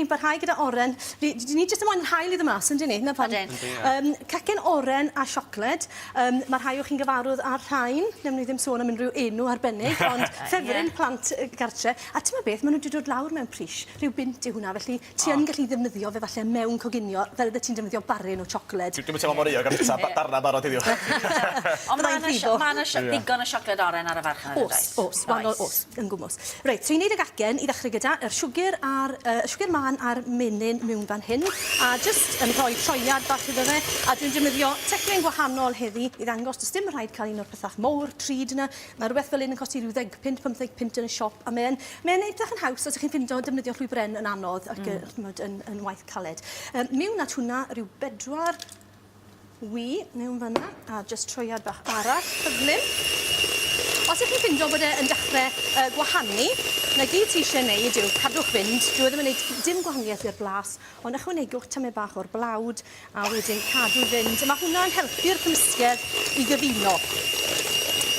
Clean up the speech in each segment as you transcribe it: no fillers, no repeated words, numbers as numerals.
ni'n barhau gyda oren. Ni jyst yn moyn hael iddo mas, yndyn ni? Na pan. Cacen oren a siocled. Mae rhai o chi'n gyfarwydd ar rhain. Nefn ni ddim sôn am unrhyw enw arbennig, ond ffefryn plant gartre. A ti'n beth, maen nhw wedi dod lawr mewn pris. Rhyw bint yw hwnna, felly ti yn gallu ddefnyddio fe falle mewn coginio, fel ydych ti'n defnyddio baryn o siocled. Dwi'n teimlo mor eo gan bita darna barod heddiw. Ond mae ddigon o siocled oren ar y farchnad, Os, yn gwmws. Reit, so i wneud y gacen i ddechrau gyda yr siwgr man a'r menyn mewn fan hyn, a jyst yn rhoi troiad bach iddo fe, a dwi'n defnyddio teclyn gwahanol heddi i ddangos, does dim rhaid cael un o'r pethach mawr, trud yna. Mae rhywbeth fel un yn costi rhyw 10 pint, 15 pint yn y siop, a mae'n edrych yn haws os ydych chi'n ffindo defnyddio llwy bren yn anodd ac yn waith caled. Mewn at hwnna, rhyw 4 wy mewn fanna, a jyst troiad bach arall, hyflym. Os ydych chi'n ffindo bod e'n dechrau gwahanu, na gyd ti eisiau gwneud yw cadwch fynd. Dwi ddim yn gwneud dim gwahaniaeth i'r blas, ond ychwanegwch tamaid bach o'r blawd a wedyn cadw fynd. Mae hwnna'n helpu'r cymysgedd i gyfuno.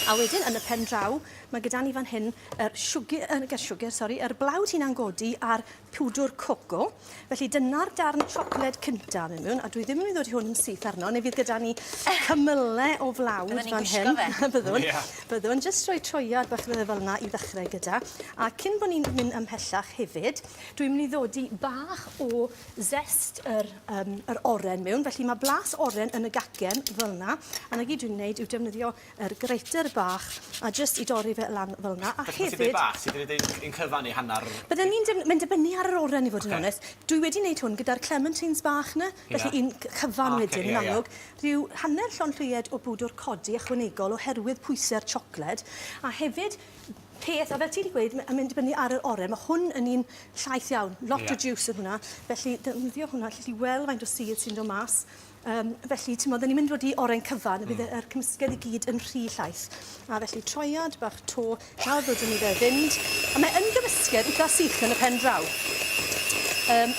A wedyn, yn y pen draw, mae gyda ni fan hyn yr blawd hi'n codi a'r powdr coco. Felly dyna'r darn siocled cynta mewn, a dwi ddim yn mynd i ddod i hwn yn syth arno, neu fydd gyda ni cymylau o flawd fan hyn. Byddwn, jyst rhoi troiad bach fel yna i ddechrau gyda. A cyn bod ni'n mynd ymhellach hefyd, dwi'n mynd i ddod i bach o zest yr oren mewn. Felly mae blas oren yn y gacen fel yna, a na gyd dwi'n gwneud yw defnyddio yr greiter bach, a jyst i dorri fe lan fel yna. A hefyd... bach, sydd wedi ein cyfan i hanner... Bydden ni'n dibynnu ar yr oren i fod yn onest. Dwi wedi wneud hwn gyda'r clementines bach na, felly un cyfan wedyn yn amlwg. Rhyw hanner llon llwyed o bwdwr codi ychwanegol oherwydd pwysau'r siocled. A hefyd, peth, a fel ti wedi gweud, mae'n dibynnu ar yr oren, mae hwn yn un llaeth iawn, lot o juice yn hwnna. Felly, defnyddio hwnna, lle weld faint o sydd sy'n dod mas. Felly, ti'n modd, ni'n mynd fod i oren cyfan, a bydd yr cymysgedd i gyd yn rhy llaeth. A felly, troiad bach to, nawr ddod yn i fe fynd. A mae yn gymysgedd eitha sych yn y pen draw.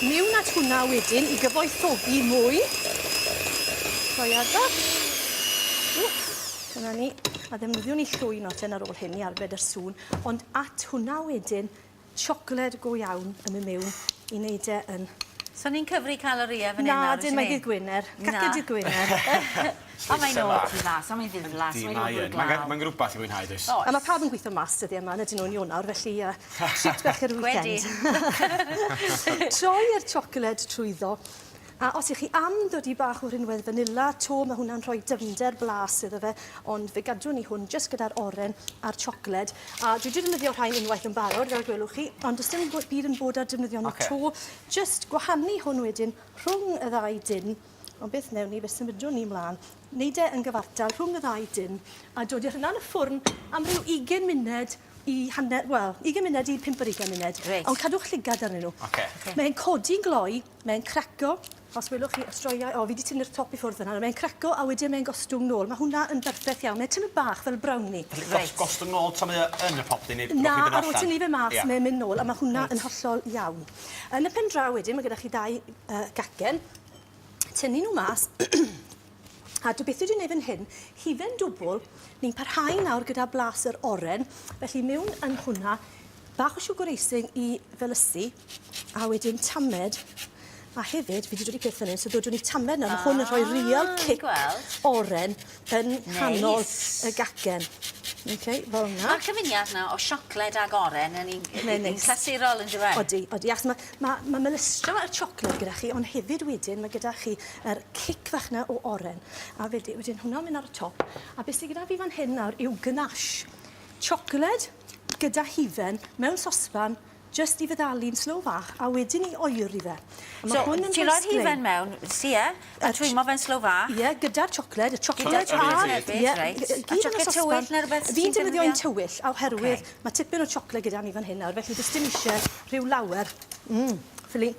Mewn at hwnna wedyn i gyfoethogi mwy. Troiad bach. Dyna ni. A ddefnyddio ni llwy noten ar ôl hyn i arbed yr sŵn. Ond at hwnna wedyn, siocled go iawn yn mynd mewn i wneud e yn... So ni'n cyfri calorïau fan hyn Na, dyn mae dydd Gwyner. Caced dydd Gwyner. O, mae'n oed i flas, o, mae'n ddiflas, mae'n oed glaw. Mae'n rhywbeth i fwynhau, dys. A mae pawb yn gweithio mas dyddi yma, ydyn nhw'n Ionawr, felly treat bech yr weekend. Troi'r siocled trwyddo. A os ych chi am dod i bach o rinwedd fanila, to mae hwnna'n rhoi dyfnder blas iddo fe, ond fe gadw ni hwn jyst gyda'r oren a'r siocled. A dwi wedi defnyddio rhain unwaith yn barod, fel gwelwch chi, ond does dim byd yn bod ar defnyddio nhw to. Jyst gwahanu hwn wedyn rhwng y ddau dyn, ond beth newn ni, fe symudwn ni mlaen, wneud e yn gyfartal rhwng y ddau dyn, a dod i hynna yn y ffwrn am ryw 20 munud i hanner, wel, 20 munud i 25 munud. Ond cadwch llygad arnyn nhw. Mae'n codi'n gloi, mae'n craco. Os welwch chi stroiau, fi wedi tynnu'r top i ffwrdd yna, mae'n craco a wedyn mae'n gostwng nôl. Mae hwnna yn berffaith iawn. Mae'n tynnu bach fel brownie. Gostwng nôl tan mae yn y pop, Na, ar ôl ti'n ni fe mas, mae'n mynd nôl, a mae hwnna yn hollol iawn. Yn y pen draw wedyn, mae gyda chi 2 gacen. Tynnu nhw mas. A dwi beth wedi gwneud fan hyn, hifen dwbl, ni'n parhau nawr gyda blas yr oren, felly mewn yn hwnna, bach o siwgr eising i felysu, a wedyn tamed. A hefyd, fi wedi dod i peth fan hyn, so dodwn ni tamed na, mae hwn yn rhoi real kick oren yn nghanol y gacen. Fel yna. Mae'r cyfuniad na o siocled ag oren yn un clasurol yn dweud. Odi, achos mae melystro yr siocled gyda chi, ond hefyd wedyn mae gyda chi yr cic fach na o oren. A wedyn hwnna'n mynd ar y top. A beth sydd gyda fi fan hyn nawr yw ganache. Siocled gyda hifen mewn sosban, just i feddalu'n slow fach, a wedyn i oer i fe. So, ti'n rhoi'r hifen mewn, a twymo fe'n slow fach? Ie, gyda'r siocled, y siocled a siocled tywyll neu rhywbeth? Fi'n defnyddio un tywyll, a oherwydd mae tipyn o siocled gyda ni fan hyn nawr, felly does dim eisiau rhyw lawer. Ffili.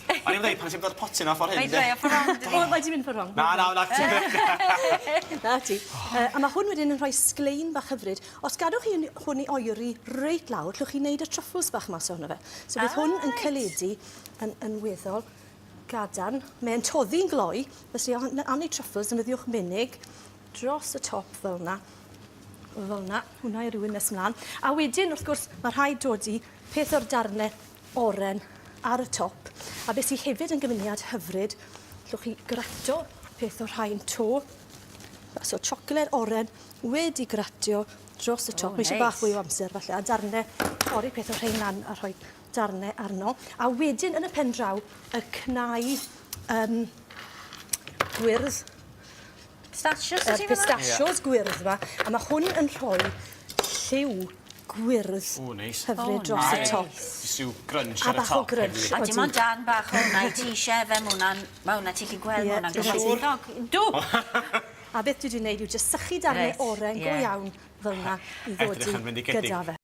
O'n i'n dweud, pan ti'n dod potyn off o'r hyn, Mae dweud off o'r rong. Mae di mynd ffordd rong. Na ti. Na ti. A mae hwn wedyn yn rhoi sglein bach hyfryd. Os gadwch chi hwn i oeri reit lawr, llwch chi wneud y truffles bach mas o hwnna fe. So bydd hwn yn caledu yn weddol gadarn. Mae'n toddi'n gloi, felly aneu truffles, defnyddiwch menig dros y top fel yna. Hwnna i rywun nes mlaen. A wedyn, wrth gwrs, mae rhaid dod i peth o'r darnau oren ar y top. A beth sydd hefyd yn gyfuniad hyfryd, llwch chi grato peth o'r rhain to. So siocled oren wedi gratio dros y top. Mae eisiau bach fwy o amser falle. A darnau, torri peth o'r rhain lan a rhoi darnau arno. A wedyn yn y pen draw, y cnau gwyrdd. Pistachios gwyrdd yma. A mae hwn yn rhoi lliw gwyrdd hyfryd dros y top. Siw grunch A ar y bach o top. grunch. A dim ond dan bach o hwnna i ti eisiau fe, mae hwnna ti'n gweld Ie, hwnna'n dwi'n gyfeillog. Dw! A beth dwi wedi gwneud yw just sychu darnau Reit, oren go ie. iawn fel yna i ddod Edrych yn i fendigedig. gyda fe.